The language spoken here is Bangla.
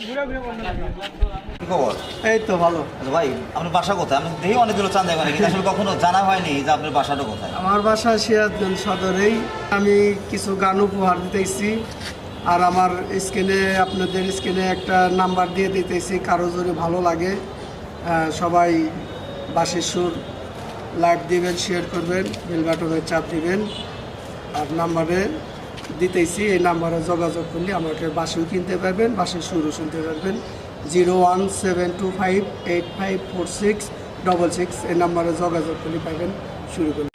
কি খবর? এই তো ভালো। আচ্ছা ভাই, আপনার বাসা কোথায়? আমি দেখি অনেকগুলো চাঁদা মানে কিন্তু আসলে কখনো জানা হয়নি যে আপনার বাসাটা কোথায়। আমার বাসা সিরাজগঞ্জ সদরেই। আমি কিছু গান উপহার দিতেছি, আর আমার স্ক্রিনে আপনাদের স্ক্রিনে একটা নাম্বার দিয়ে দিতেছি, কারো যদি ভালো লাগে সবাই বাঁশির সুর লাইভ দিবেন, শেয়ার করবেন, বেল বাটনের চাপ দিবেন, আর নাম্বারে দিতেছি। এই নাম্বারে যোগাযোগ করলে আমাকে বাঁশিও কিনতে পারবেন, বাঁশির সুরও শুনতে পারবেন। 01725854666 এই নাম্বারে যোগাযোগ করলে পাবেন, শুরু করুন।